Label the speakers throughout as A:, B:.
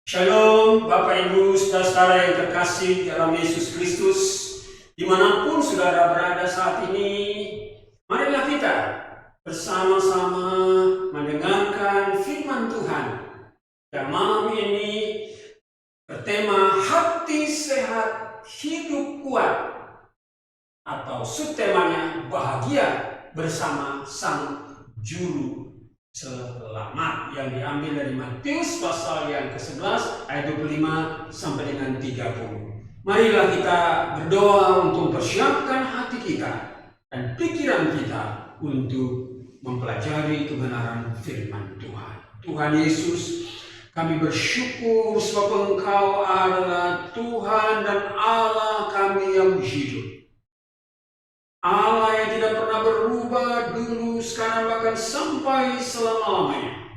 A: Shalom Bapak Ibu Saudara-saudara yang terkasih dalam Yesus Kristus, dimanapun saudara berada saat ini, marilah kita bersama-sama mendengarkan firman Tuhan yang malam ini bertema hati sehat hidup kuat, atau subtemanya bahagia bersama Sang Juru Selamat, yang diambil dari Matius pasal yang ke-11 ayat 25 sampai dengan 30. Marilah kita berdoa untuk mempersiapkan hati kita dan pikiran kita untuk mempelajari kebenaran firman Tuhan. Tuhan Yesus, kami bersyukur sebab Engkau adalah Tuhan dan Allah kami yang hidup. Allah yang tidak pernah berubah dulu, sekarang, bahkan sampai selama-lamanya.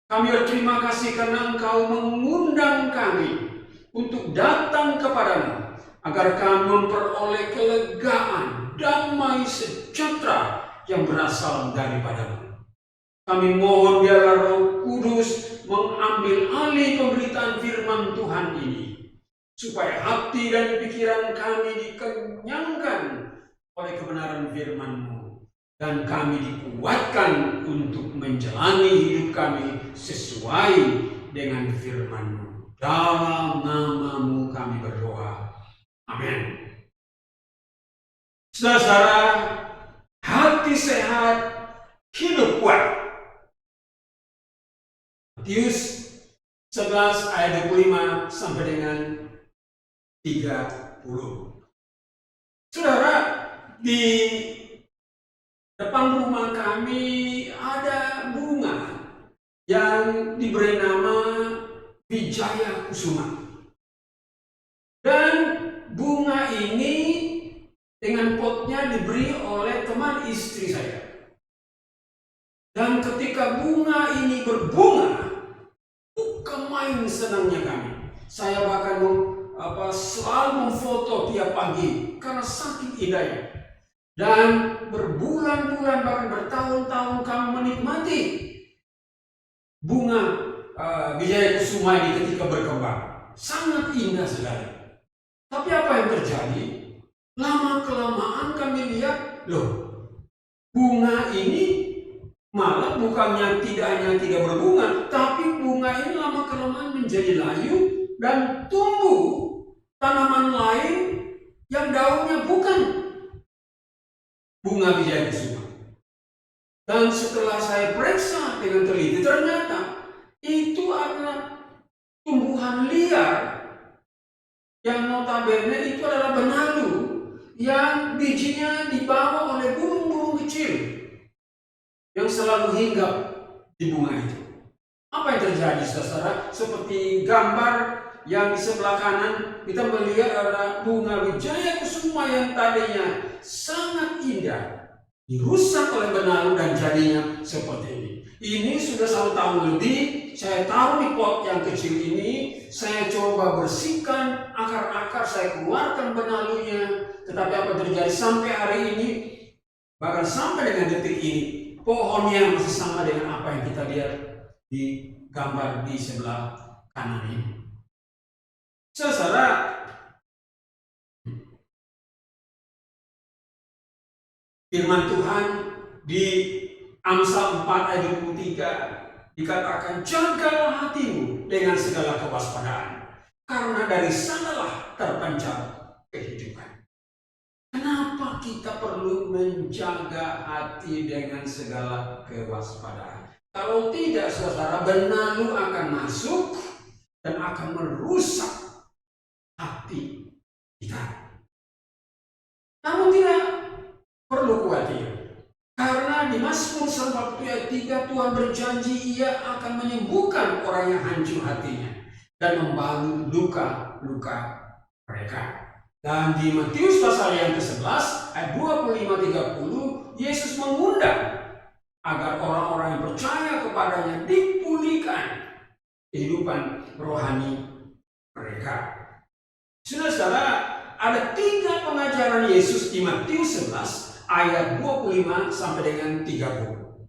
A: Kami berterima kasih karena Engkau mengundang kami untuk datang kepadamu, agar kami memperoleh kelegaan, damai, sejahtera yang berasal daripadamu. Kami mohon biarlah Roh Kudus mengambil alih pemberitaan firman Tuhan ini, supaya hati dan pikiran kami dikenyangkan oleh kebenaran firman-Mu, dan kami dikuatkan untuk menjalani hidup kami sesuai dengan firman-Mu. Dalam nama-Mu kami berdoa. Amin. Saudara-saudara, hati sehat, hidup kuat. Matius 11 ayat 25 sampai dengan 30. Saudara, di depan rumah kami ada bunga yang diberi nama Wijaya Kusuma. Dan bunga ini dengan potnya diberi oleh teman istri saya. Dan ketika bunga ini berbunga, bukan main senangnya kami. Saya bahkan selalu memfoto tiap pagi karena saking indahnya. Dan berbulan-bulan, bahkan bertahun-tahun kami menikmati bunga Wijaya Kusuma ini ketika berkembang. Sangat indah sekali. Tapi apa yang terjadi? Lama-kelamaan kami lihat, bunga ini malah bukannya tidak berbunga, tapi bunga ini lama-kelamaan menjadi layu dan tumbuh tanaman lain yang daunnya bukan bunga Wijaya Kusuma. Dan setelah saya periksa dengan teliti, ternyata itu adalah tumbuhan liar yang notabene itu adalah benalu yang bijinya dibawa oleh burung-burung kecil yang selalu hinggap di bunga itu. Apa yang terjadi, saudara? Seperti gambar yang di sebelah kanan, kita melihat ada bunga Wijaya Kusuma yang tadinya sangat indah, dirusak oleh benalu dan jadinya seperti ini. Ini sudah 1 tahun lebih saya taruh di pot yang kecil ini. Saya coba bersihkan akar-akar, saya keluarkan benalunya. Tetapi apa terjadi sampai hari ini, bahkan sampai dengan detik ini, pohonnya masih sama dengan apa yang kita lihat di gambar di sebelah kanan ini. Saudara, firman Tuhan di Amsal 4 ayat 23 dikatakan, jagalah hatimu dengan segala kewaspadaan, karena dari sanalah terpancar kehidupan. Kenapa kita perlu menjaga hati dengan segala kewaspadaan? Kalau tidak, saudara, benalu akan masuk dan akan merusak hati kita. Namun tidak perlu khawatir, karena di Mazmur 140 ayat 3 Tuhan berjanji Ia akan menyembuhkan orang yang hancur hatinya dan membalut luka-luka mereka. Dan di Matius pasal yang ke-11 ayat 25-30 Yesus mengundang agar orang-orang yang percaya kepadanya dipulihkan kehidupan rohani mereka. Saudara, ada 3 pengajaran Yesus di Matius 11 ayat 25 sampai dengan 30.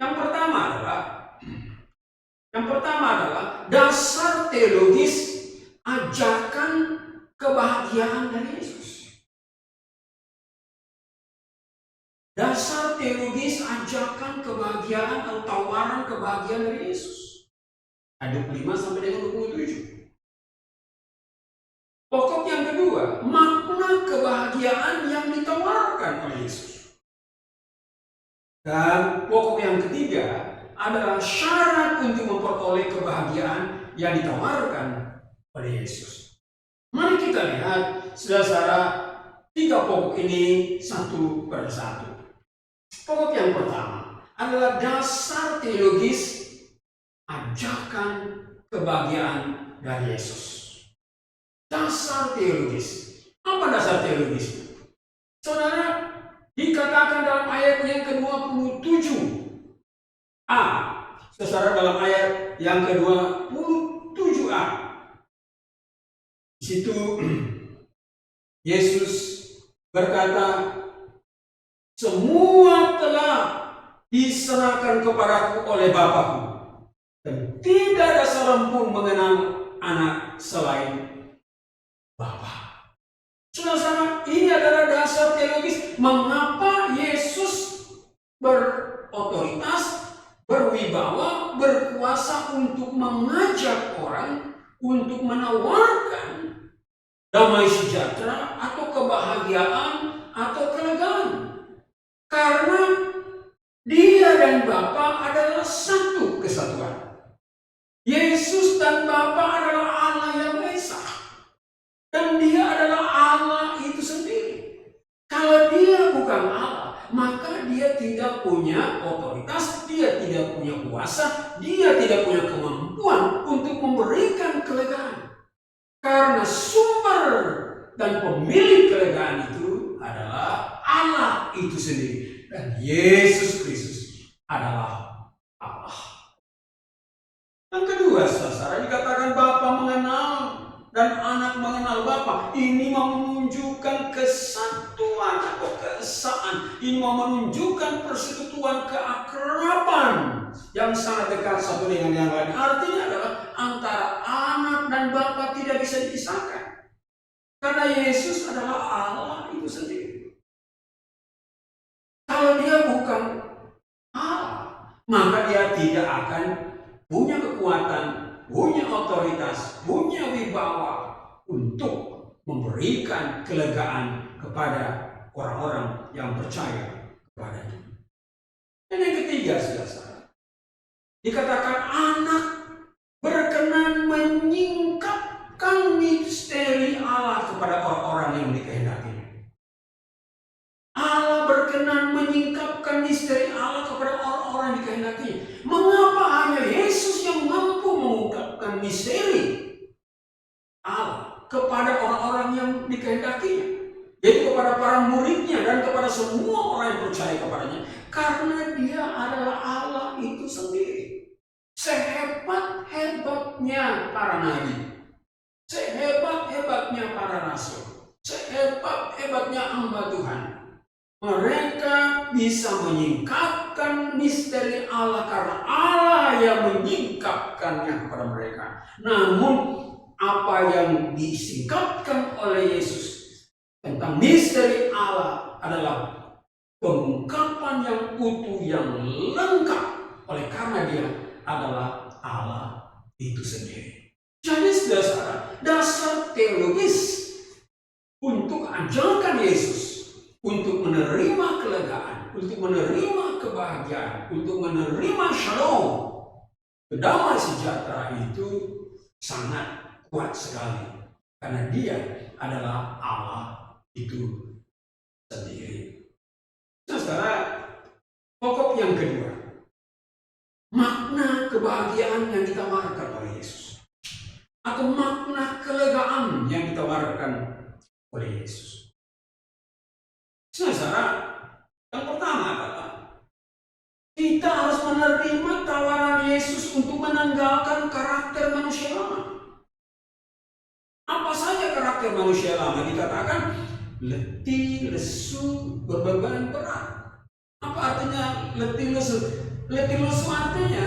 A: Yang pertama adalah Yang pertama adalah dasar teologis ajakan kebahagiaan dari Yesus. Dasar teologis ajakan kebahagiaan atau tawaran kebahagiaan dari Yesus. Ayat 25 sampai dengan 27. Pokok yang kedua, makna kebahagiaan yang ditawarkan oleh Yesus. Dan pokok yang ketiga adalah syarat untuk memperoleh kebahagiaan yang ditawarkan oleh Yesus. Mari kita lihat saudara tiga pokok ini satu persatu. Pokok yang pertama adalah dasar teologis ajakan kebahagiaan dari Yesus. Dasar teologis. Apa dasar teologis? Saudara, dikatakan dalam ayat yang ke-27a. Saudara, dalam ayat yang ke-27a. Di situ Yesus berkata, semua telah diserahkan kepadaku oleh Bapa-Ku, dan tidak ada seorang pun mengenal anak selain Bapa. Saudara, ini adalah dasar teologis mengapa Yesus berotoritas, berwibawa, berkuasa untuk mengajak orang, untuk menawarkan damai sejahtera atau kebahagiaan atau kelegaan. Karena Dia dan Bapa adalah satu kesatuan. Yesus dan Bapa adalah Allah yang Esa. Dan Dia adalah Allah itu sendiri. Kalau Dia bukan Allah, maka Dia tidak punya otoritas, Dia tidak punya kuasa, Dia tidak punya kemampuan untuk memberikan kelegaan. Karena sumber dan pemilik kelegaan itu adalah Allah itu sendiri. Dan Yesus Kristus adalah Allah. Yang kedua, saudara, dikatakan Bapa mengenal dan anak mengenal Bapa. Ini menunjukkan kesatuan atau keesaan. Ini menunjukkan persekutuan keakraban yang sangat dekat satu dengan yang lain. Artinya adalah antara anak dan Bapa tidak bisa dipisahkan. Karena Yesus adalah Allah itu sendiri. Kalau Dia bukan Allah, maka Dia tidak akan punya kekuatan, punya otoritas, punya wibawa untuk memberikan kelegaan kepada orang-orang yang percaya kepada-Nya. Dan yang ketiga, saudara, dikatakan anak berkenan menyingkapkan misteri Allah kepada orang-orang yang dikehendaki. Allah berkenan menyingkapkan misteri Allah kepada orang-orang yang dikehendaki. Mengapa hanya Yesus yang mampu mengungkapkan misteri Allah kepada orang-orang yang dikehendakinya, yaitu kepada para muridnya dan kepada semua orang yang percaya kepadanya? Karena Dia adalah Allah itu sendiri. Sehebat-hebatnya para nabi, sehebat-hebatnya para rasul, sehebat-hebatnya hamba Tuhan, mereka bisa menyingkapkan misteri Allah karena Allah yang menyingkapkannya kepada mereka. Namun apa yang disingkapkan oleh Yesus tentang misteri Allah adalah pengungkapan yang utuh, yang lengkap, oleh karena Dia adalah Allah itu sendiri. Jadi saudara, dasar teologis untuk ajakan Yesus untuk menerima kelegaan, untuk menerima kebahagiaan, untuk menerima shalom, damai sejahtera itu sangat kuat sekali. Karena Dia adalah Allah itu sendiri. Saudara, pokok yang kedua, makna kebahagiaan yang ditawarkan oleh Yesus, atau makna kelegaan yang ditawarkan oleh Yesus. Saudara, yang pertama adalah kita harus menerima tawaran Yesus untuk menanggalkan karakter manusia lama. Apa saja karakter manusia lama? Dikatakan letih, lesu, berbeban berat. Apa artinya letih, lesu? Letih, lesu artinya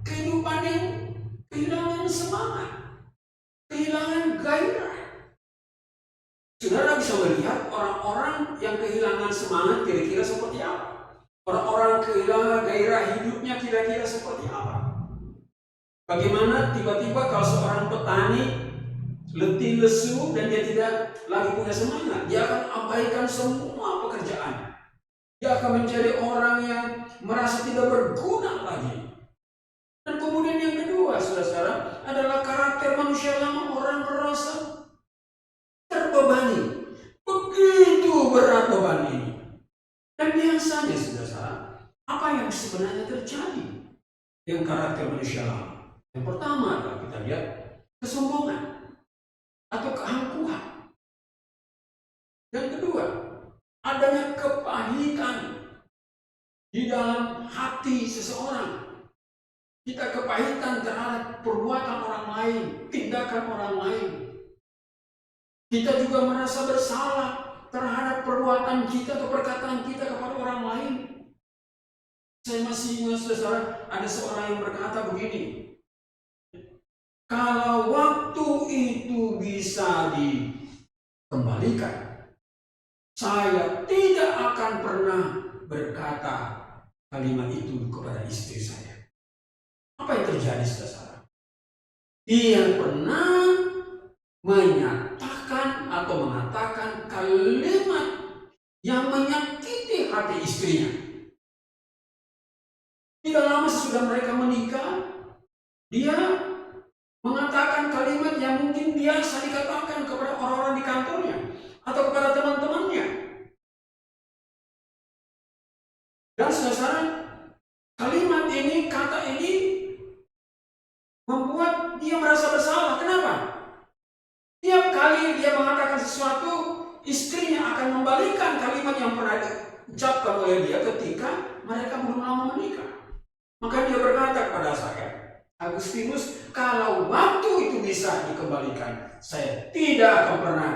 A: kehidupan yang semangat kira-kira seperti apa? Orang-orang kehilangan gairah hidupnya kira-kira seperti apa? Bagaimana tiba-tiba kalau seorang petani letih lesu dan dia tidak lagi punya semangat, dia akan abaikan semua pekerjaan. Dia akan menjadi orang yang merasa tidak berguna lagi. Dan kemudian yang kedua, saudara-saudara, adalah karakter manusia lama. Orang merasa terbebani. Begitu berat beban ini. Dan biasanya, saudara-saudara, apa yang sebenarnya terjadi dengan karakter manusia lama? Yang pertama adalah kita lihat kesombongan atau keangkuhan. Yang kedua, adanya kepahitan di dalam hati seseorang. Kita kepahitan terhadap perbuatan orang lain, tindakan orang lain. Kita juga merasa bersalah terhadap perbuatan kita atau perkataan kita kepada orang lain. Saya masih ingat, saudara, ada seorang yang berkata begini, kalau waktu itu bisa dikembalikan, saya tidak akan pernah berkata kalimat itu kepada istri saya. Apa yang terjadi, saudara? Dia pernah menyatakan atau mengatakan kalimat yang menyakiti hati istrinya. Tidak lama sesudah mereka menikah, dia mengatakan kalimat yang mungkin biasa dikatakan kepada orang-orang di kantornya atau kepada teman-temannya. Dan saudara, kalimat ini, kata ini membuat dia merasa bersalah. Kenapa? Tiap kali dia mengatakan sesuatu, istrinya akan membalikan kalimat yang pernah diucapkan oleh dia ketika mereka belum lama menikah. Maka dia berkata kepada saya, Agustinus, kalau waktu itu bisa dikembalikan, saya tidak akan pernah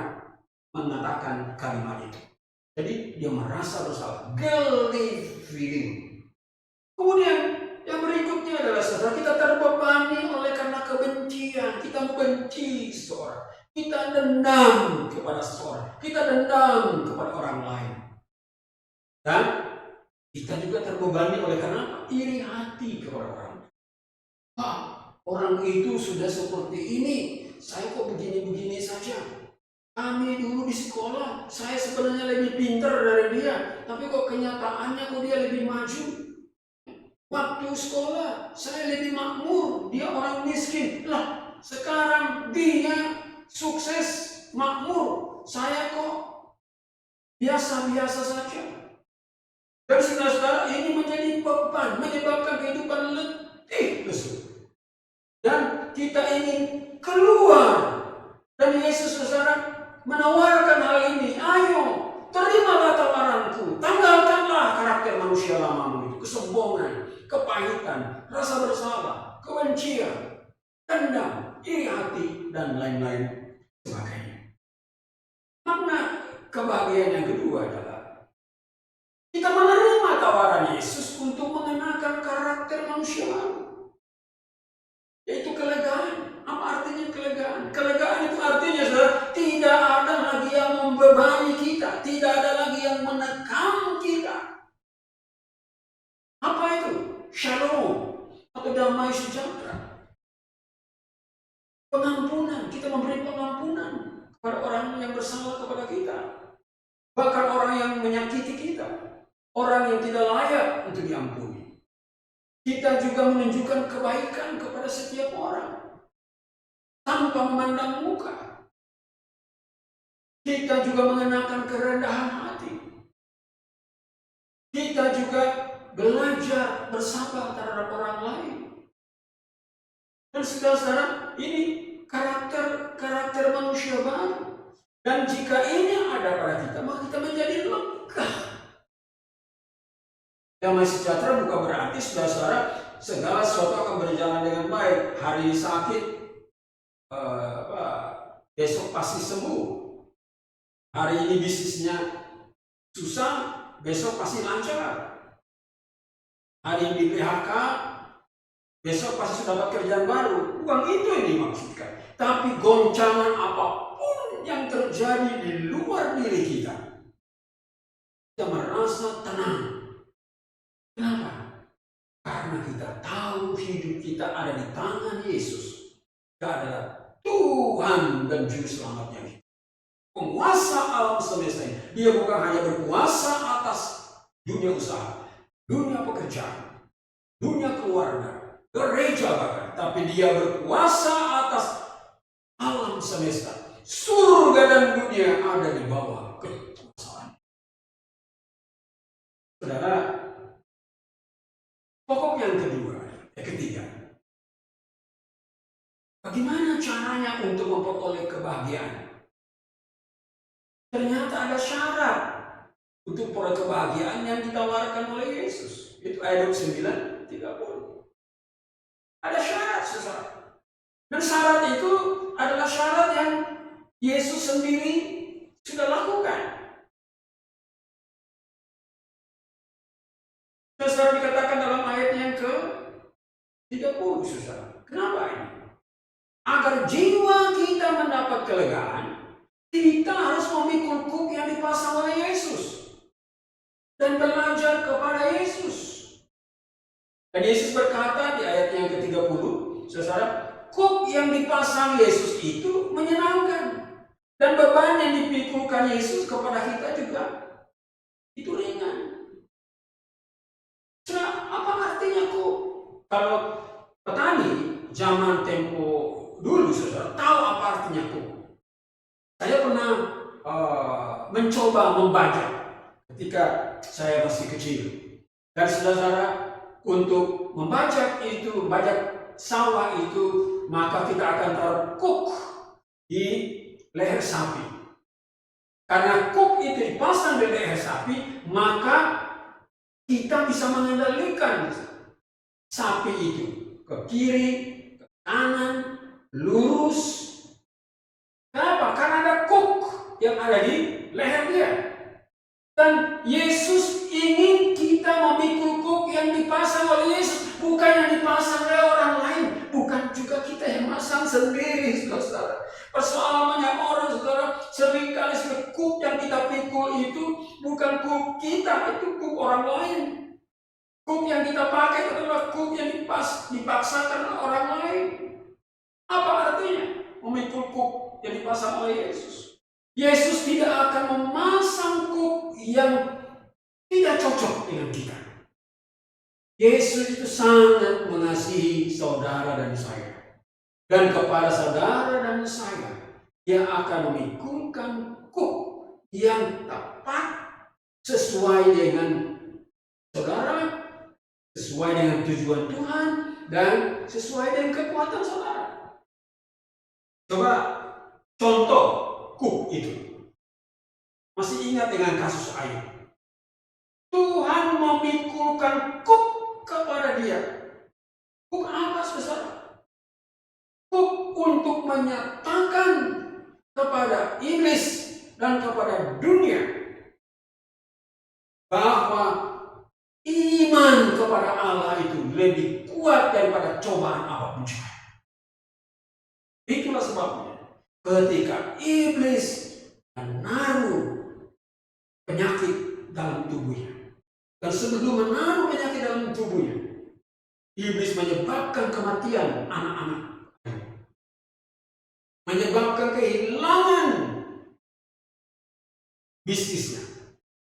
A: mengatakan kalimat itu. Jadi dia merasa bersalah, guilty feeling. Kemudian yang berikutnya adalah, saudara, kita terbebani oleh karena kebencian. Kita membenci seseorang, kita dendam kepada seseorang, kita dendam kepada orang lain. Dan kita juga terbebani oleh karena apa? Iri hati kepada orang. Orang itu sudah seperti ini, saya kok begini-begini saja. Kami dulu di sekolah, saya sebenarnya lebih pintar dari dia, tapi kok kenyataannya kok dia lebih maju. Waktu sekolah, saya lebih makmur, dia orang miskin. Lah, sekarang dia sukses, makmur, saya kok biasa-biasa saja. Dan saudara-saudara, ini menjadi beban, menyebabkan kehidupan letih lesu. Dan kita ingin keluar. Dan Yesus, saudara, menawarkan hal ini. Ayo, terimalah tawaranku. Tanggalkanlah karakter manusia lamamu itu. Kesombongan, kepahitan, rasa bersalah, kebencian, dendam, iri hati, dan lain-lain sebagainya. Makna kebahagiaan yang kedua adalah kita menerima tawaran Yesus untuk mengenakan karakter manusia baru, yaitu kelegaan. Apa artinya kelegaan? Kelegaan itu artinya, saudara, tidak ada lagi yang membebani kita, tidak ada lagi yang menekan kita. Apa itu? Shalom atau damai sejahtera. Pengampunan, kita memberi pengampunan kepada orang yang bersalah kepada kita, bahkan orang yang menyakiti kita. Orang yang tidak layak untuk diampuni. Kita juga menunjukkan kebaikan kepada setiap orang tanpa memandang muka. Kita juga mengenakan kerendahan hati. Kita juga belajar bersabar terhadap orang lain. Dan saudara-saudara, ini karakter manusia baru. Dan jika ini ada pada kita, maka kita menjadi lega. Damai sejahtera bukan berarti, saudara-saudara, segala sesuatu akan berjalan dengan baik. Hari ini sakit, besok pasti sembuh. Hari ini bisnisnya susah, besok pasti lancar. Hari ini PHK, besok pasti sudah dapat kerjaan baru. Bukan itu yang dimaksudkan. Tapi goncangan apapun yang terjadi di luar diri kita, kita merasa tenang. Kenapa? Karena kita tahu hidup kita ada di tangan Yesus. Dia adalah Tuhan dan Juru Selamatnya. Penguasa alam semesta ini. Dia bukan hanya berkuasa atas dunia usaha, dunia pekerjaan, dunia keluarga, gereja bahkan. Tapi dia berkuasa atas alam semesta. Surga dan dunia ada di bawah kekuasaan. Saudara, pokok yang ketiga. Bagaimana caranya untuk memperoleh kebahagiaan? Ternyata ada syarat untuk peroleh kebahagiaan yang ditawarkan oleh Yesus. Itu ayat 29, 30. Ada syarat, saudara. Dan syarat itu adalah syarat yang Yesus sendiri sudah lakukan. Saudara, dikatakan dalam ayat yang ke-30, saudara. Kenapa ini? Agar jiwa kita mendapat kelegaan, kita harus memikul kuk yang dipasang oleh Yesus dan belajar kepada Yesus. Dan Yesus berkata di ayat yang ke-30, saudara, kuk yang dipasang Yesus itu menyenangkan. Dan beban yang dipikulkan Yesus kepada kita juga itu ringan. Saudara, apa artinya kuk? Kalau petani zaman tempo dulu, saudara, tahu apa artinya kuk. Saya pernah mencoba membajak ketika saya masih kecil. Dan saudara, untuk membajak itu, bajak sawah itu, maka kita akan taruh kuk di leher sapi. Karena kuk itu dipasang di leher sapi, maka kita bisa mengendalikan sapi itu ke kiri, ke kanan, lurus. Kenapa? Karena ada kuk yang ada di leher dia. Dan Yesus ingin kita memikul kuk yang dipasang oleh Yesus, bukan yang dipasang oleh orang lain, bukan juga kita yang masang sendiri, saudara. Persoalannya orang, saudara, seringkali kuk yang kita pikul itu bukan kuk kita, itu kuk orang lain. Kuk yang kita pakai adalah kuk yang dipaksakan oleh orang lain. Apa artinya memikul kuk yang dipasang oleh Yesus? Yesus tidak akan memasang kuk yang tidak cocok dengan kita. Yesus itu sangat mengasihi saudara dan saya. Dan kepada saudara dan saya, Dia akan memikulkan kuk yang tepat sesuai dengan saudara, sesuai dengan tujuan Tuhan, dan sesuai dengan kekuatan saudara. Coba contoh kuk itu. Masih ingat dengan kasus Ayub? Tuhan memikulkan kuk kepada dia. Kuk apa, saudara? Kuk untuk menyatakan kepada iblis dan kepada dunia bahwa iman kepada Allah itu lebih kuat daripada cobaan apapun juga. Itulah sebabnya ketika iblis menaruh penyakit dalam tubuhnya, dan sebelum menaruh penyakit dalam tubuhnya, iblis menyebabkan kematian anak-anak, menyebabkan kehilangan bisnisnya,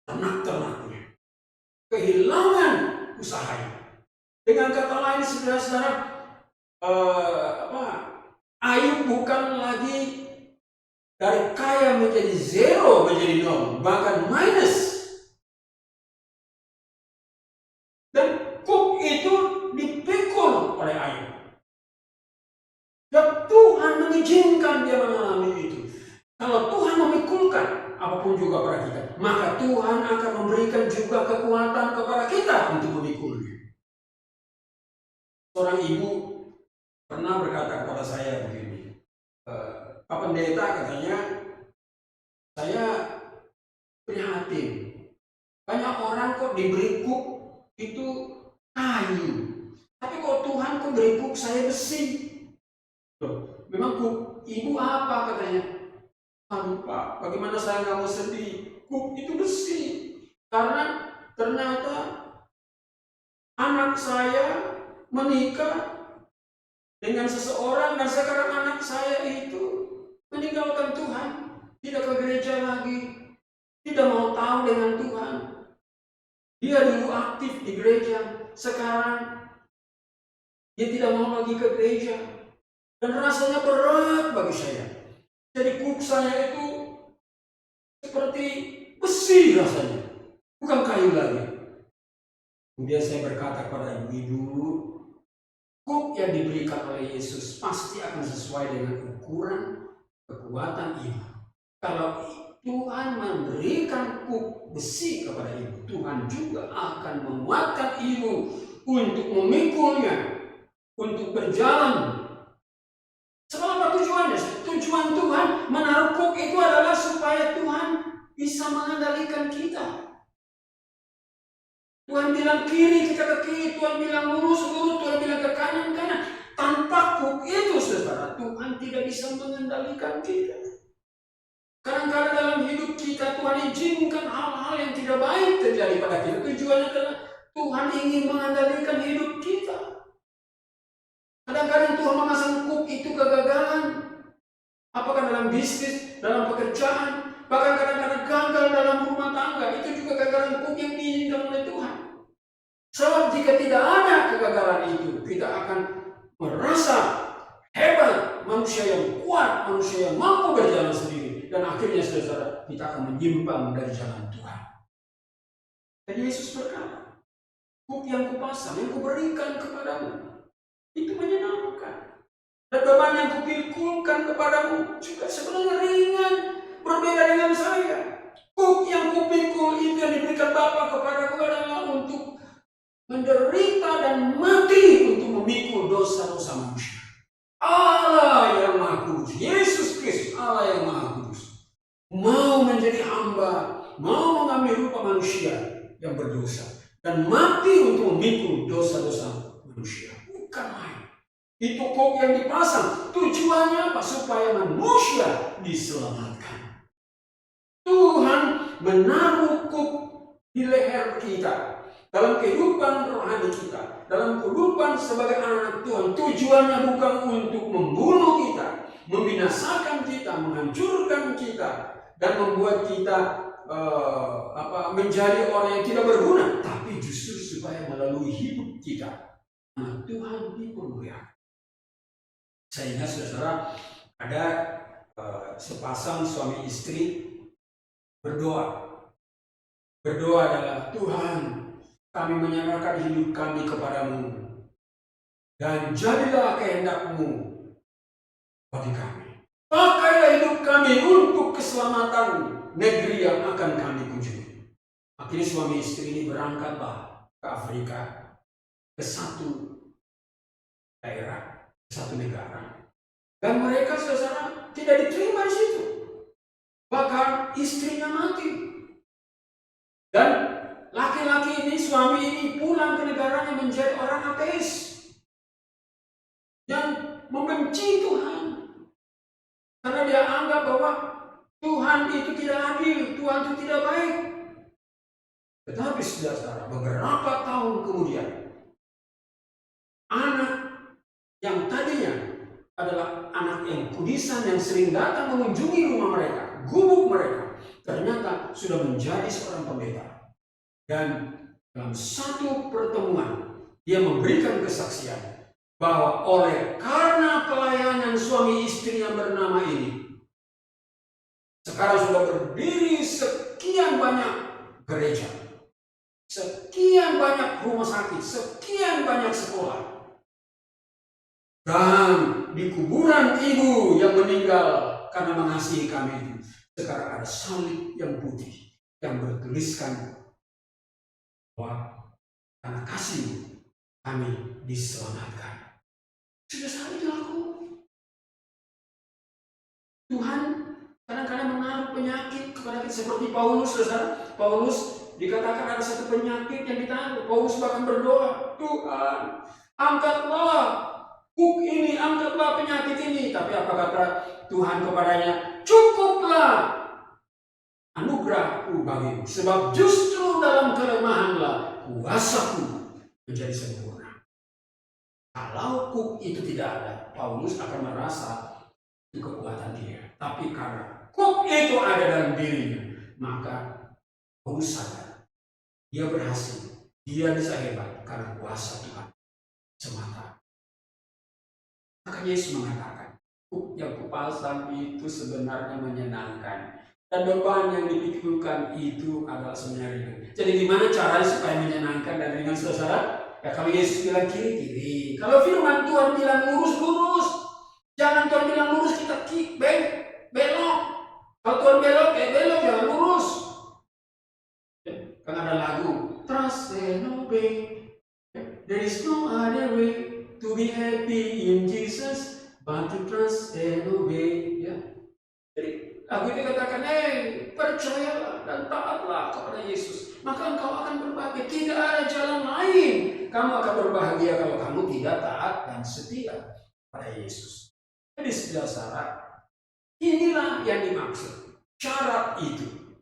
A: ternak-ternaknya, kehilangan usahanya. Dengan kata lain, saudara-saudara, Ayub bukan lagi dari kaya menjadi zero, menjadi nol, bahkan minus. Dan kuk itu dipikul oleh Ayub. Dan Tuhan mengizinkan dia mengalami itu. Kalau Tuhan memikulkan apapun juga pada kita, maka Tuhan akan memberikan juga kekuatan kepada kita untuk memikulnya. Seorang ibu pernah berkata kepada saya begini, Pak Pendeta, katanya, saya prihatin. Banyak orang kok diberi kuk itu kayu, tapi kok Tuhan kok beri kuk saya besi. Loh, memang kuk ibu apa, katanya? Aduh Pak, bagaimana saya nggak mau sedih? Kuk itu besi. Karena ternyata anak saya menikah dengan seseorang dan sekarang anak saya itu meninggalkan Tuhan, tidak ke gereja lagi, tidak mau tahu dengan Tuhan. Dia dulu aktif di gereja, sekarang dia tidak mau lagi ke gereja. Dan rasanya berat bagi saya. Jadi kuk saya itu seperti besi rasanya, bukan kayu lagi. Kemudian saya berkata kepada ibu-ibu, kuk yang diberikan oleh Yesus pasti akan sesuai dengan ukuran kekuatan ibu. Kalau Tuhan memberikan kuk besi kepada ibu, Tuhan juga akan menguatkan ibu untuk memikulnya, untuk berjalan. Sebab apa tujuannya? Tujuan Tuhan menaruh kuk itu adalah supaya Tuhan bisa mengendalikan kita. Tuhan bilang kiri, kita ke kiri. Tuhan bilang lurus, lurus. Tuhan bilang ke kanan, kanan. Tanpa kuk itu, saudara, Tuhan tidak bisa mengendalikan kita. Kadang-kadang dalam hidup kita, Tuhan izinkan hal-hal yang tidak baik terjadi pada kita. Tujuannya adalah Tuhan ingin mengendalikan hidup kita. Kadang-kadang Tuhan memasang kuk itu kegagalan. Apakah dalam bisnis, dalam pekerjaan, bahkan kadang-kadang gagal dalam rumah tangga. Itu juga kegagalan kuk yang diinginkan oleh Tuhan. Sebab jika tidak ada kegagalan itu, kita akan merasa hebat, manusia yang kuat, manusia yang mampu berjalan sendiri. Dan akhirnya saudara, kita akan menyimpang dari jalan Tuhan. Dan Yesus berkata, kuk yang kupasang, yang kuberikan kepadamu, itu menyenangkan. Dan beban yang kupikulkan kepadamu juga sebenarnya ringan, berbeda dengan saya. Kuk yang kupikul itu yang diberikan Bapa kepadaku adalah untuk menderita dan mati untuk memikul dosa-dosa manusia. Allah yang Maha Kudus, Yesus Kristus, Allah yang Maha Kudus, mau menjadi hamba, mau mengambil rupa manusia yang berdosa dan mati untuk memikul dosa-dosa manusia. Bukan main. Itu kuk yang dipasang, tujuannya apa? Supaya manusia diselamatkan. Tuhan menaruh kuk di leher kita dalam kehidupan rohani kita, dalam kehidupan sebagai anak Tuhan. Tujuannya bukan untuk membunuh kita, membinasakan kita, menghancurkan kita, dan membuat kita menjadi orang yang tidak berguna, tapi justru supaya melalui hidup kita anak Tuhan dipermuliakan. Saya ingat saudara, ada sepasang suami istri berdoa. Berdoa adalah, Tuhan, kami menyerahkan hidup kami kepadamu, dan jadilah kehendak-Mu bagi kami. Pakailah hidup kami untuk keselamatan negeri yang akan kami kunjungi. Akhirnya suami istri ini berangkatlah ke Afrika, ke satu daerah, satu negara, dan mereka saudara tidak diterima di situ. Bahkan istrinya mati. Dan laki-laki ini, suami ini pulang ke negaranya menjadi orang ateis yang membenci Tuhan. Karena dia anggap bahwa Tuhan itu tidak adil, Tuhan itu tidak baik. Tetapi saudara, beberapa tahun kemudian, anak yang tadinya adalah anak yang kudisan yang sering datang mengunjungi rumah mereka, gubuk mereka, ternyata sudah menjadi seorang pendeta. Dan dalam satu pertemuan dia memberikan kesaksian bahwa karena pelayanan suami istri yang bernama ini, sekarang sudah berdiri sekian banyak gereja, sekian banyak rumah sakit, sekian banyak sekolah. Dan di kuburan ibu yang meninggal karena mengasihi kami itu, sekarang ada salib yang putih yang bertuliskan bahwa karena kasih kami diselamatkan. Sudah saat itu aku. Tuhan kadang-kadang menaruh penyakit kepada kita seperti Paulus, saudara. Paulus dikatakan ada satu penyakit yang ditaruh. Paulus bahkan berdoa, Tuhan, angkatlah kuk ini, angkatlah penyakit ini. Tapi apa kata Tuhan kepadanya? Cukuplah. anugerahku bagimu. Sebab justru dalam kelemahanlah kuasaku menjadi sempurna. Kalau itu tidak ada, Paulus akan merasa itu kekuatan dia. Tapi karena itu ada dalam dirinya, maka Paulus sadar dia berhasil, dia bisa hebat karena kuasa Tuhan semata. Maka Yesus mengatakan, yang kupasang itu sebenarnya menyenangkan, dan beban yang dipikulkan itu adalah sebenarnya ringan. Jadi gimana caranya supaya menyenangkan dan ringan, saudara? Ya kalau Yesus bilang kiri, kalau firman Tuhan bilang lurus. Jangan Tuhan bilang lurus kita belok. Kalau Tuhan belok, belok, jangan lurus. Kan ada lagu, trust and obey. There is no other way to be happy in Jesus but to trust and obey. Ya. Jadi lagu itu katakan, percayalah dan taatlah kepada Yesus, maka engkau akan berbahagia. Tidak ada jalan lain. Kamu akan berbahagia kalau kamu tidak taat dan setia pada Yesus. Jadi saudara, inilah yang dimaksud. Syarat itu,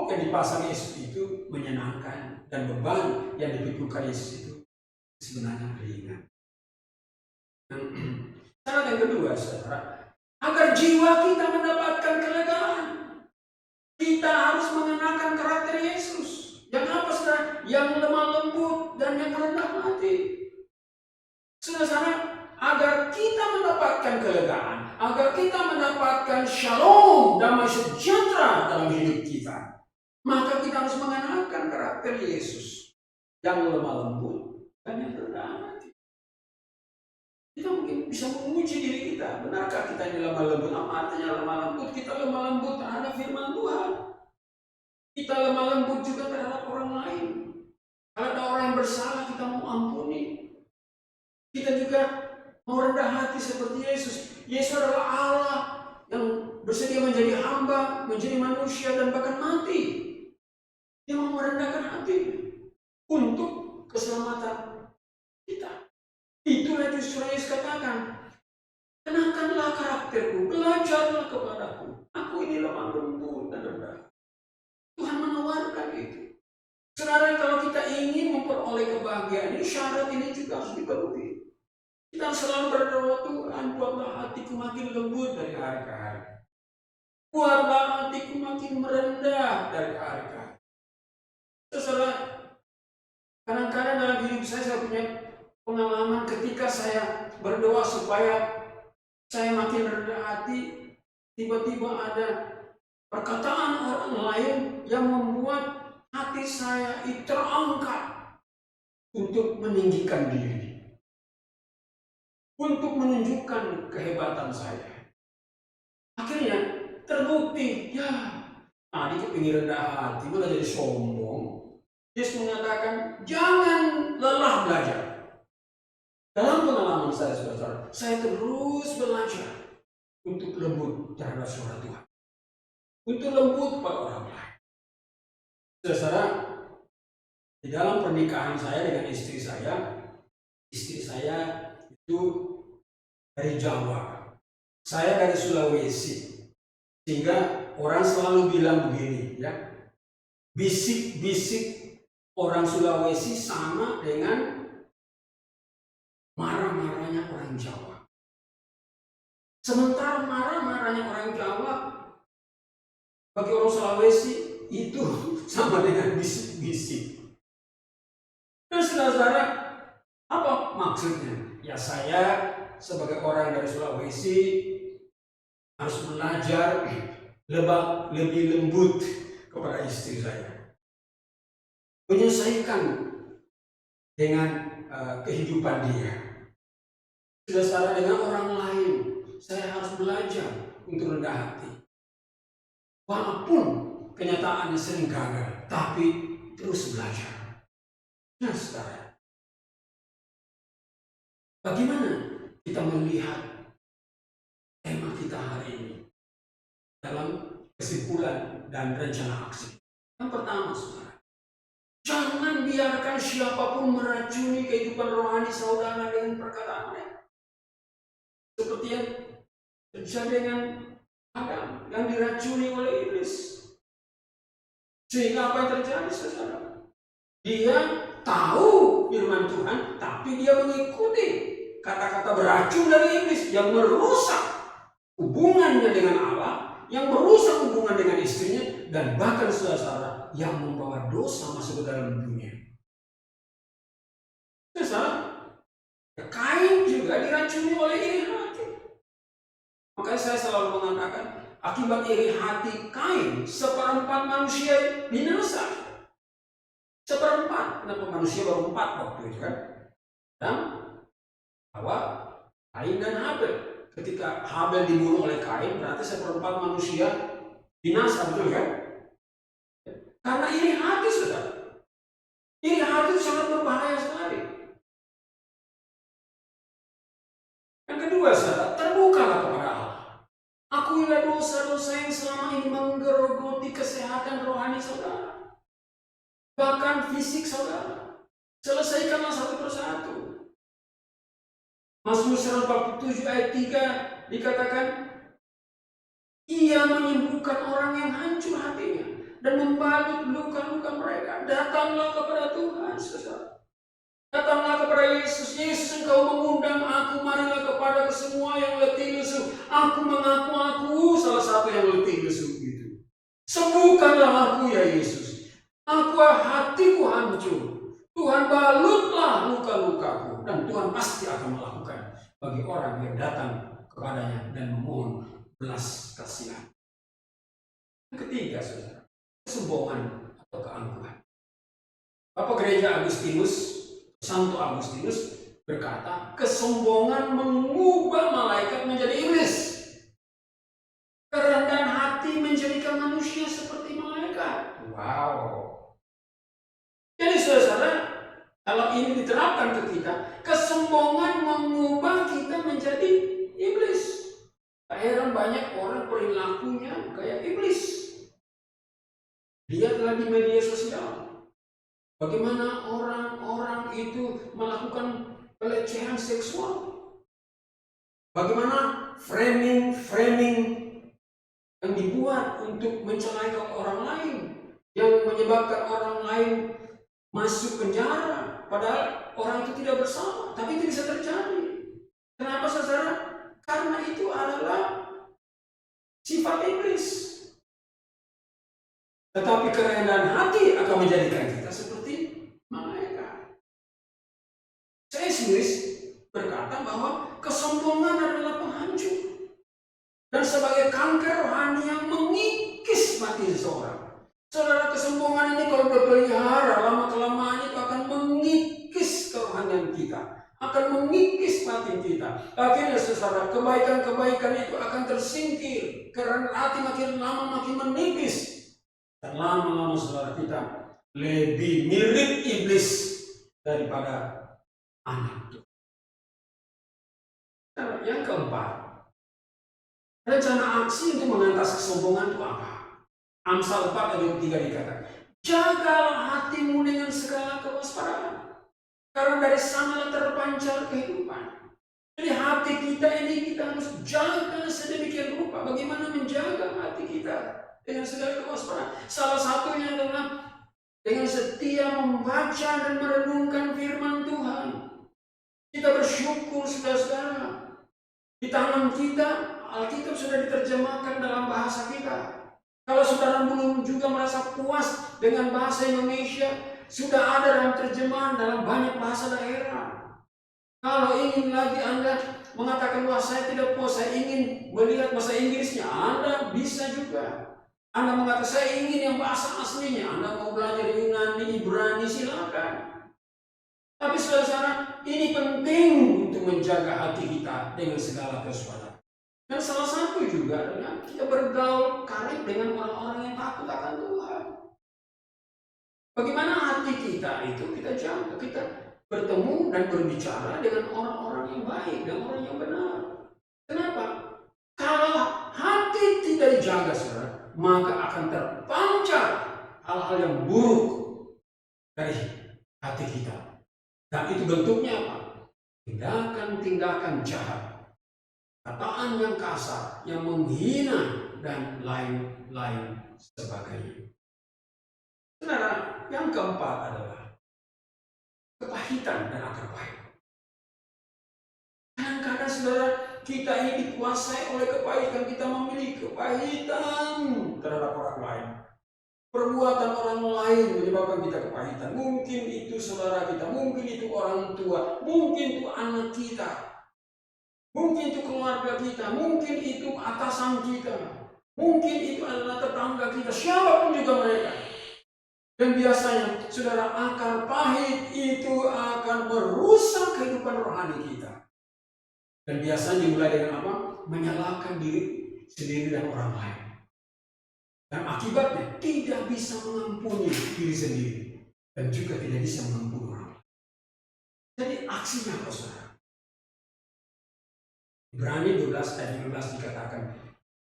A: yang dipasang Yesus itu menyenangkan, dan beban yang dipikulkan Yesus itu sebenarnya ringan. Syarat yang kedua, saudara, agar jiwa kita mendapatkan kelegaan, kita harus mengenakan karakter Yesus. Yang apa, saudara? Yang lemah lembut dan yang rendah hati. Saudara, agar kita mendapatkan kelegaan, agar kita mendapatkan shalom, damai sejahtera dalam hidup kita, maka kita harus mengenakan karakter Yesus yang lemah lembut dan yang rendah hati. Kita mungkin bisa menguji diri kita, benarkah kita ini lemah lembut? Apa artinya lemah lembut? Kita lemah lembut terhadap firman Tuhan. Kita lemah lembut juga terhadap orang lain. Kalau ada orang yang bersalah, kita mau ampuni. Kita juga mau rendah hati seperti Yesus. Yesus adalah Allah yang bersedia menjadi hamba, menjadi manusia, dan bahkan mati. Dia mau merendahkan hati untuk keselamatan kita. Itulah justru Yesus katakan, kenakanlah karakterku, belajarlah kepadaku. Aku ini lemah lembut dan rendah. Tuhan menawarkan itu. Saudara, kalau kita ingin memperoleh kebahagiaan ini, syarat ini juga harus dipenuhi. Kita selalu berdoa, Tuhan, buatlah hatiku makin lembut dari hari ke hari. Buatlah hatiku makin merendah dari hari ke hari. Saudara, kadang-kadang dalam hidup saya punya pengalaman ketika saya berdoa supaya saya makin rendah hati, tiba-tiba ada perkataan orang lain yang membuat hati saya itu terangkat untuk meninggikan diri, untuk menunjukkan kehebatan saya. Akhirnya terbukti, tadi kepingin rendah hati malah jadi sombong. Yesus mengatakan, jangan lelah belajar. Dalam pengalaman saya, saudara, saya terus belajar untuk lembut terhadap suara Tuhan, untuk lembut pada orang lain. Saudara, di dalam pernikahan saya dengan istri saya itu dari Jawa, saya dari Sulawesi, sehingga orang selalu bilang begini, ya, bisik-bisik orang Sulawesi sama dengan marah-marahnya orang Jawa. Sementara marah-marahnya orang Jawa bagi orang Sulawesi itu sama dengan bisik-bisik. Terus saudara, apa maksudnya? Ya, saya sebagai orang dari Sulawesi harus belajar lebih lembut kepada istri saya, menyesuaikan dengan kehidupan dia. Saudara, dengan orang lain saya harus belajar untuk rendah hati. Walaupun kenyataannya sering gagal, tapi terus belajar. Nah, saudara, bagaimana kita melihat tema kita hari ini dalam kesimpulan dan rencana aksi? Yang pertama, saudara, jangan biarkan siapapun meracuni kehidupan rohani saudara dengan perkataan mereka. Seperti yang terjadi dengan Adam yang diracuni oleh iblis. Sehingga apa yang terjadi, saudara? Dia tahu firman Tuhan, tapi dia mengikuti kata-kata beracun dari iblis yang merusak hubungannya dengan Allah, yang merusak hubungan dengan istrinya, dan bahkan saudara yang membawa dosa masuk ke dalam dunia. Saudara, Kain juga diracuni oleh iri hati. Makanya saya selalu mengatakan, akibat iri hati Kain, 1/4 manusia binasa. 1/4. Kenapa manusia baru 4 waktu itu kan? Dan Hawa, Kain dan Habel. Ketika Habel dibunuh oleh Kain, berarti 1/4 manusia binasa, betul kan? Karena iri hati, saudara. Iri hati itu sangat berbahaya sekali. Yang kedua, saudara, terbukalah kepada Allah. Akuilah dosa-dosa yang selama ini menggerogoti kesehatan rohani saudara, bahkan fisik saudara. Selesaikanlah satu persatu. Mazmur 147 ayat 3 dikatakan, Ia menyembuhkan orang yang hancur hatinya dan membalut luka-luka mereka. Datanglah kepada Tuhan, saudara. Datanglah kepada Yesus. Yesus, Engkau mengundang aku, marilah kepada semua yang letih lesu. Aku mengaku aku salah satu yang letih lesu itu. Sembuhkanlah aku ya Yesus. Hatiku hancur. Tuhan balutlah luka-lukaku. Dan Tuhan pasti akan melakukan bagi orang yang datang kepadanya dan memohon belas kasihan. Yang ketiga, saudara, kesombongan atau keangkuhan. Bapak Gereja Agustinus, Santo Agustinus berkata, kesombongan mengubah malaikat menjadi iblis. Kerendahan hati menjadikan manusia seperti malaikat. Wow. Jadi saudara, kalau ini diterapkan ke kita, kesombongan mengubah kita menjadi iblis. Tak heran banyak orang perilakunya kayak iblis. Lihatlah di media sosial. Bagaimana orang-orang itu melakukan pelecehan seksual. Bagaimana framing yang dibuat untuk mencelai orang lain, yang menyebabkan orang lain masuk penjara, padahal orang itu tidak bersalah, tapi itu bisa terjadi. Kenapa, saudara? Karena itu adalah sifat iblis. Tetapi kerendahan hati akan menjadikan kita seperti malaikat. C.S. Lewis berkata bahwa kesombongan adalah penghancur dan sebagai kanker rohani yang mengikis mati seseorang. Saudara, kesombongan ini kalau berpelihara lama-kelamaan itu akan mengikis kerohanian kita, akan mengikis batin kita. Akhirnya saudara, kebaikan-kebaikan itu akan tersingkir karena hati makin lama makin menipis. Dan lama-lama saudara kita lebih mirip iblis daripada anak Tuhan. Nah, yang keempat, rencana aksi untuk mengatasi kesombongan itu apa? Amsal 4 ayat 3 dikatakan, jagalah hatimu dengan segala kewaspadaan, karena dari sanalah terpancar kehidupan. Jadi hati kita ini kita harus jaga sedemikian rupa. Bagaimana menjaga hati kita dengan segala kewaspadaan? Salah satunya adalah dengan setia membaca dan merenungkan firman Tuhan. Kita bersyukur saudara-saudara, di tangan kita Alkitab sudah diterjemahkan dalam bahasa kita. Kalau saudara belum juga merasa puas dengan bahasa Indonesia, sudah ada dalam terjemahan dalam banyak bahasa daerah. Kalau ingin lagi Anda mengatakan bahwa saya tidak puas, saya ingin melihat bahasa Inggrisnya, Anda bisa juga. Anda mengatakan saya ingin yang bahasa aslinya, Anda mau belajar Yunani, Ibrani, silakan. Tapi saudara, ini penting untuk menjaga hati kita dengan segala kewaspadaan. Dan salah satu juga adalah kita bergaul karib dengan orang-orang yang takut akan Tuhan. Bagaimana hati kita itu kita jaga, kita bertemu dan berbicara dengan orang-orang yang baik dan orang yang benar. Kenapa? Kalau hati tidak dijaga, saudara, maka akan terpancar hal-hal yang buruk dari hati kita. Dan itu bentuknya apa? Tindakan-tindakan jahat, kataan yang kasar, yang menghina, dan lain-lain sebagainya. Saudara, yang keempat adalah kepahitan dan akar pahit. Kadang-kadang saudara, kita ini dikuasai oleh kepahitan, kita memiliki kepahitan terhadap orang lain. Perbuatan orang lain menyebabkan kita kepahitan. Mungkin itu saudara kita, mungkin itu orang tua, mungkin itu anak kita, mungkin itu keluarga kita, mungkin itu atasan kita, mungkin itu adalah tetangga kita, siapapun juga mereka. Dan biasanya, saudara, akar pahit itu akan merusak kehidupan rohani kita. Dan biasanya dimulai dengan apa? Menyalahkan diri sendiri dan orang lain. Dan akibatnya tidak bisa mengampuni diri sendiri. Dan juga tidak bisa mengampuni orang lain. Jadi aksinya apa, saudara? Ibrani 12 ayat 15 dikatakan,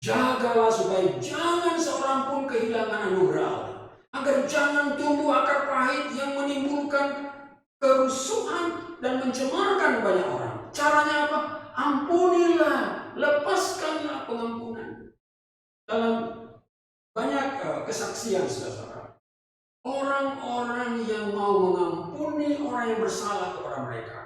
A: jagalah supaya jangan seorang pun kehilangan anugerah Allah, agar jangan tumbuh akar pahit yang menimbulkan kerusuhan dan mencemarkan banyak orang. Caranya apa? Ampunilah, lepaskanlah pengampunan. Dalam banyak kesaksian, saudara, orang-orang yang mau mengampuni orang yang bersalah kepada mereka,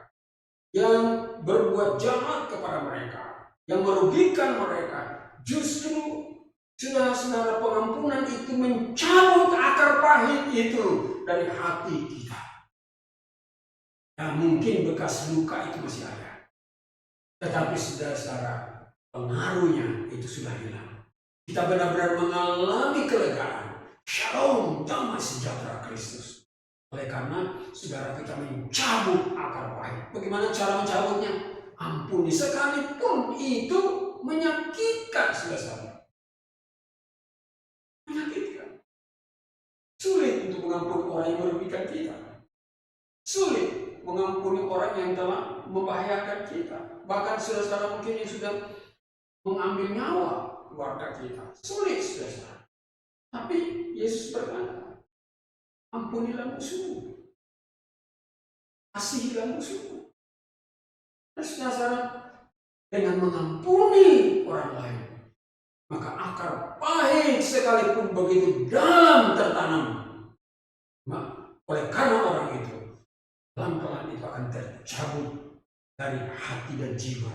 A: yang berbuat jahat kepada mereka, yang merugikan mereka, justru saudara-saudara, pengampunan itu mencabut akar pahit itu dari hati kita. Nah, mungkin bekas luka itu masih ada, tetapi saudara-saudara, pengaruhnya itu sudah hilang. Kita benar-benar mengalami kelegaan, shalom, damai sejahtera Kristus. Oleh karena saudara kita mencabut akar pahit. Bagaimana cara mencabutnya? Ampuni, sekalipun itu menyakitkan saudara-saudara. Menyakitkan. Sulit untuk mengampuni orang yang merugikan kita. Sulit mengampuni orang yang telah membahayakan kita. Bahkan saudara-saudara mungkin yang sudah mengambil nyawa keluarga kita. Sulit, saudara. Tapi Yesus berkata, ampunilah musuhmu, kasihilah musuhmu. Dan saudara, dengan mengampuni orang lain, maka akar pahit sekalipun begitu dalam tertanam, oleh karena orang itu, pelan-pelan itu akan tercabut dari hati dan jiwa,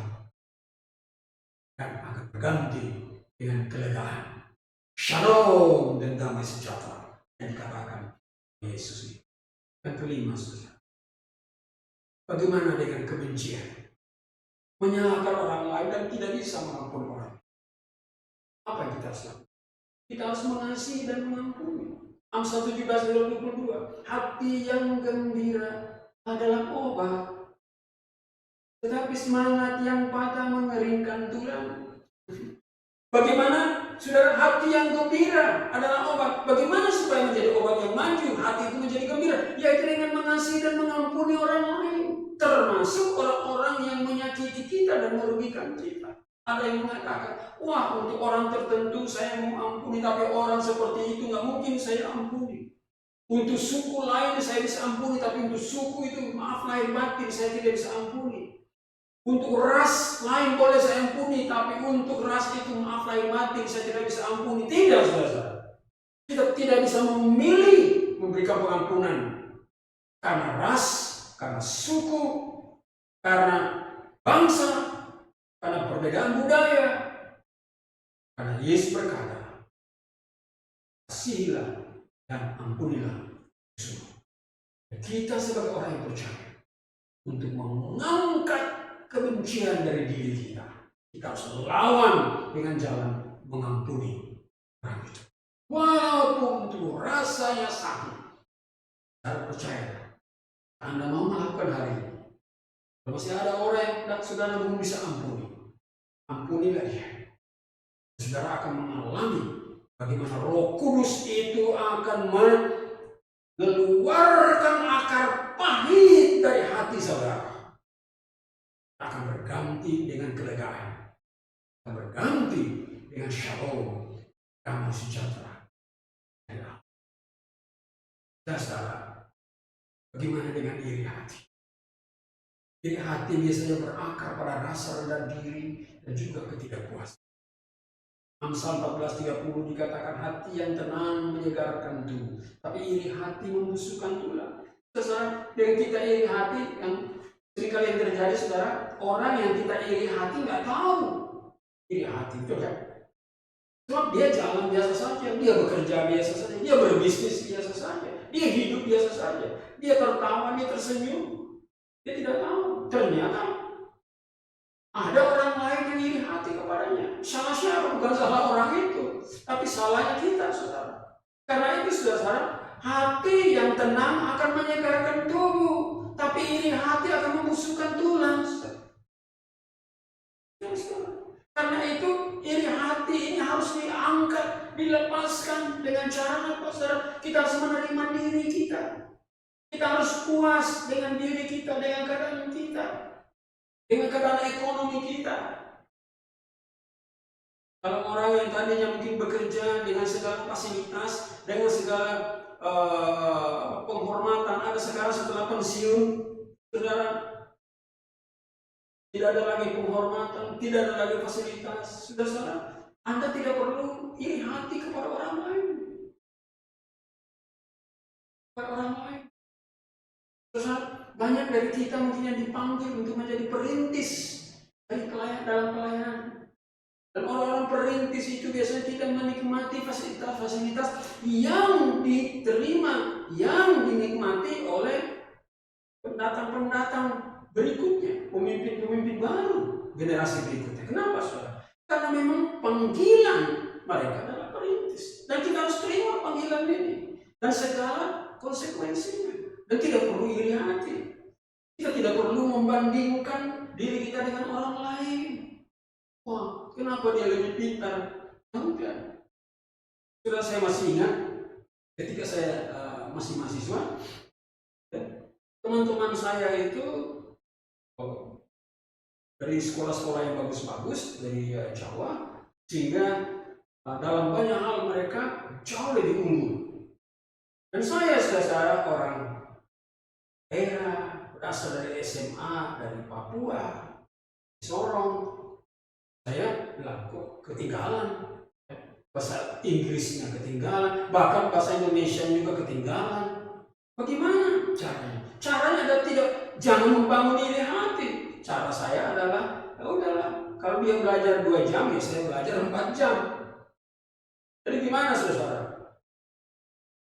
A: dan akan berganti dengan kelegaan, shalom dan damai sejahtera yang dikatakan Yesus ini. Yang kelima, saudara, bagaimana dengan kebencian? Menyalahkan orang lain dan tidak bisa mengampuni orang. Apa yang kita harus lakukan? Kita harus mengasihi dan mengampuni. Amsal 17:22, hati yang gembira adalah obat, tetapi semangat yang patah mengeringkan tulang. Bagaimana, saudara, hati yang gembira adalah obat? Bagaimana supaya menjadi obat yang maju, hati itu menjadi gembira? Yaitu dengan mengasihi dan mengampuni orang lain, termasuk orang-orang yang menyakiti kita dan merugikan kita. Ada yang mengatakan, wah, untuk orang tertentu saya mau ampuni, tapi orang seperti itu nggak mungkin saya ampuni. Untuk suku lain saya bisa ampuni, tapi untuk suku itu, maaf lahir batin, saya tidak bisa ampuni. Untuk ras lain boleh saya ampuni, tapi untuk ras itu, maaf lahir batin, saya tidak bisa ampuni. Tidak, saudara. Kita tidak bisa memilih memberikan pengampunan karena ras, karena suku, karena bangsa, karena perbedaan budaya. Karena Yesus berkata, kasihilah dan ampunilah musuh. Kita sebagai orang yang percaya, untuk mengangkat kebencian dari diri kita, kita harus lawan dengan jalan mengampuni orang itu. Walaupun itu rasanya sakit, saya percaya Anda mau melakukan hari ini. Kalau masih ada orang yang saudara belum bisa ampuni, ampunilah dia. Saudara akan mengalami bagaimana Roh Kudus itu akan mengeluarkan akar pahit dari hati saudara. Akan berganti dengan kelegaan, akan berganti dengan shalom, damai sejahtera. Saudara, bagaimana dengan iri hati? Iri hati biasanya berakar pada rasa rendah diri dan juga ketidakpuasan. Amsal 14:30 dikatakan hati yang tenang menyegarkan tubuh, tapi iri hati membusukkan tulang. Saudara, dengan kita iri hati, yang seringkali yang terjadi, saudara, orang yang kita iri hati nggak tahu iri hati itu kan. Sebab dia jalan biasa saja, dia bekerja biasa saja, dia berbisnis biasa saja, dia hidup biasa saja, dia tertawa, dia tersenyum, dia tidak tahu. Ternyata ada orang lain yang iri hati kepadanya. Salah siapa? Bukan salah orang itu, tapi salahnya kita, saudara. Karena itu, saudara, hati yang tenang akan menyegarkan tubuh, tapi iri hati akan membusukkan tulang. Karena itu iri hati ini harus diangkat, dilepaskan. Dengan cara apa, saudara? Kita harus menerima diri kita. Kita harus puas dengan diri kita, dengan keadaan kita, dengan keadaan ekonomi kita. Kalau orang yang tadinya mungkin bekerja dengan segala fasilitas, dengan segala penghormatan, ada sekarang setelah pensiun, saudara, tidak ada lagi penghormatan, tidak ada lagi fasilitas. Saudara, Anda tidak perlu iri hati kepada orang lain. Kepada orang lain. Saudara, banyak dari kita mungkin yang dipanggil untuk menjadi perintis dalam pelayanan. Dan orang-orang perintis itu biasanya tidak menikmati fasilitas-fasilitas yang diterima, yang dinikmati oleh pendatang-pendatang berikutnya, pemimpin-pemimpin baru, generasi berikutnya. Kenapa, saudara? Karena memang panggilan mereka adalah perintis. Dan kita harus terima panggilan ini dan segala konsekuensinya. Dan tidak perlu iri hati. Kita tidak perlu membandingkan diri kita dengan orang lain. Wah, kenapa dia lebih pintar? Enggak. Sudah, saya masih ingat ketika saya masih mahasiswa, teman-teman saya itu dari sekolah-sekolah yang bagus-bagus dari Jawa, sehingga dalam banyak hal mereka jauh lebih unggul. Dan saya secara orang daerah, berasal dari SMA, dari Papua, Sorong, saya bilang kok ketinggalan, bahasa Inggrisnya ketinggalan, bahkan bahasa Indonesia juga ketinggalan. Bagaimana caranya? Caranya adalah jangan membangun iri hati. Cara saya adalah, ya udahlah, kalau dia belajar 2 jam, ya saya belajar 4 jam. Jadi gimana, saudara?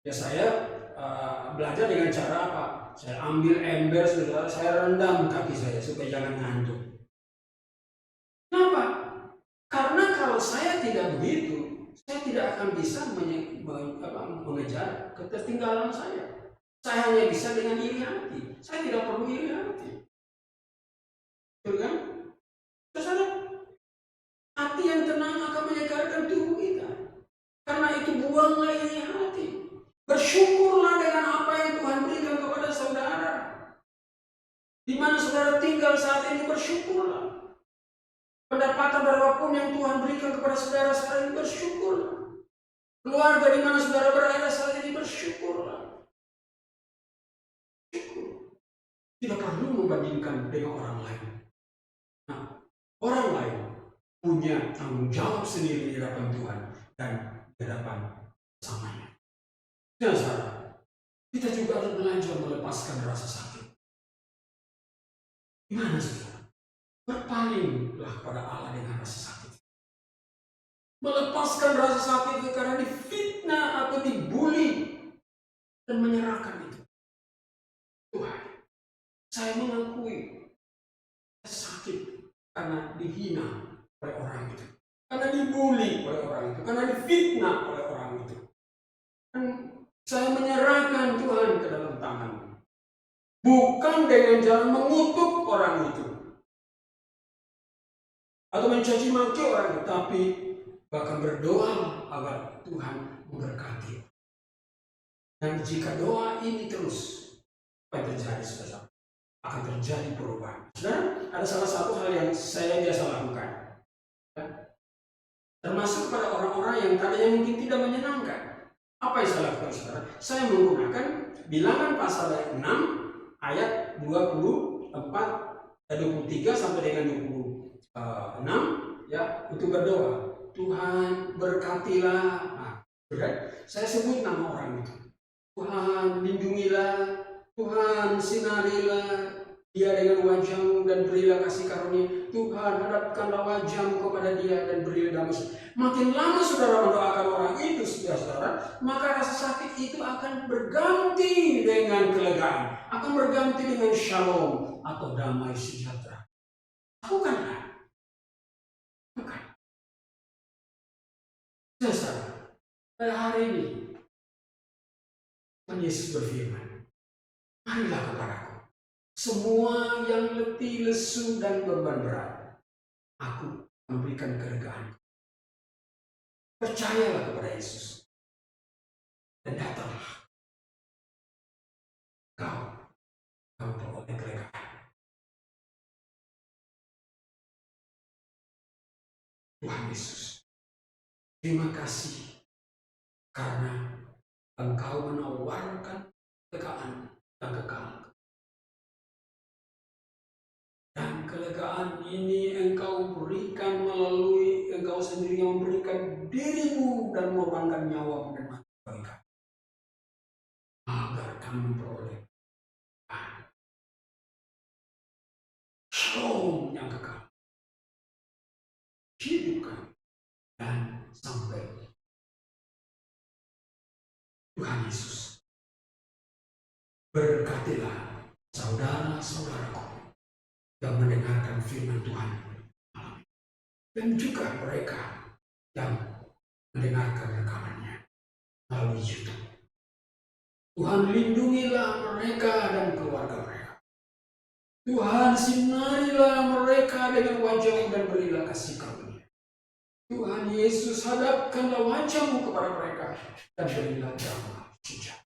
A: Ya saya belajar dengan cara apa? Saya ambil ember, saudara, saya rendam kaki saya supaya jangan ngantuk. Kenapa? Karena kalau saya tidak begitu, saya tidak akan bisa mengejar ketertinggalan saya. Saya hanya bisa dengan iri hati. Saya tidak perlu iri hati. Betul kan? Saudara, hati yang tenang akan menyegarkan tubuh kita. Karena itu buanglah iri hati. Bersyukurlah dengan apa yang Tuhan berikan kepada saudara. Di mana saudara tinggal saat ini, bersyukurlah. Pendapatan berapapun yang Tuhan berikan kepada saudara saat ini, bersyukurlah. Keluarga di mana saudara berada saat ini, bersyukurlah. Tidak perlu membandingkan dengan orang lain. Nah, orang lain punya tanggung jawab sendiri di hadapan Tuhan dan di hadapan samanya. Dan saudara, kita juga harus belajar melepaskan rasa sakit. Gimana, saudara? Berpalinglah kepada Allah dengan rasa sakit. Melepaskan rasa sakit itu karena difitnah atau dibully dan menyerahkan itu. Tuhan, saya mengakui sakit karena dihina oleh orang itu, karena dibully oleh orang itu, karena difitnah oleh orang itu. Dan saya menyerahkan Tuhan ke dalam tangan-Mu. Bukan dengan jalan mengutuk orang itu atau mencaci maki orang itu, tapi bahkan berdoa agar Tuhan memberkati. Dan jika doa ini terus, apa yang terjadi, saudara? Akan terjadi perubahan. Saudara, ada salah satu hal yang saya biasa lakukan, ya? Termasuk pada orang-orang yang tadinya mungkin tidak menyenangkan. Apa yang saya lakukan, saudara? Saya menggunakan Bilangan pasal 6 ayat 23 sampai dengan 26, ya, untuk berdoa. Tuhan berkatilah. Nah, saya sebut nama orang itu. Tuhan lindungilah, Tuhan sinarilah dia dengan wajah-Mu dan berilah kasih karunia. Tuhan hadapkanlah wajah-Mu kepada dia dan berilah damai. Makin lama saudara mendoakan orang itu, saudara, maka rasa sakit itu akan berganti dengan kelegaan, akan berganti dengan shalom atau damai sejahtera. Lakukanlah. Bukan. Saudara, pada hari ini Tuhan Yesus berfirman, marilah kepadaku, semua yang letih, lesu, dan beban berat, aku memberikan kelegaan. Percayalah kepada Yesus, dan datanglah. Kau peroleh kelegaan. Tuhan Yesus, terima kasih karena Engkau menawarkan kelegaan yang kekal. Dan kelegaan ini Engkau berikan melalui Engkau sendiri yang memberikan diri-Mu dan mengorbankan nyawa-Mu dan mati bagi kami. Agar kami memperoleh shalom yang kekal. Hidup kami dan sampai Tuhan Yesus. Berkatilah saudara-saudaraku yang mendengarkan firman Tuhan dan juga mereka yang mendengarkan rekamannya melalui YouTube. Tuhan lindungilah mereka dan keluarga mereka. Tuhan sinarilah mereka dengan wajah-Mu dan berilah kasih karunia. Tuhan Yesus hadapkanlah wajah-Mu kepada mereka dan berilah damai sejahtera.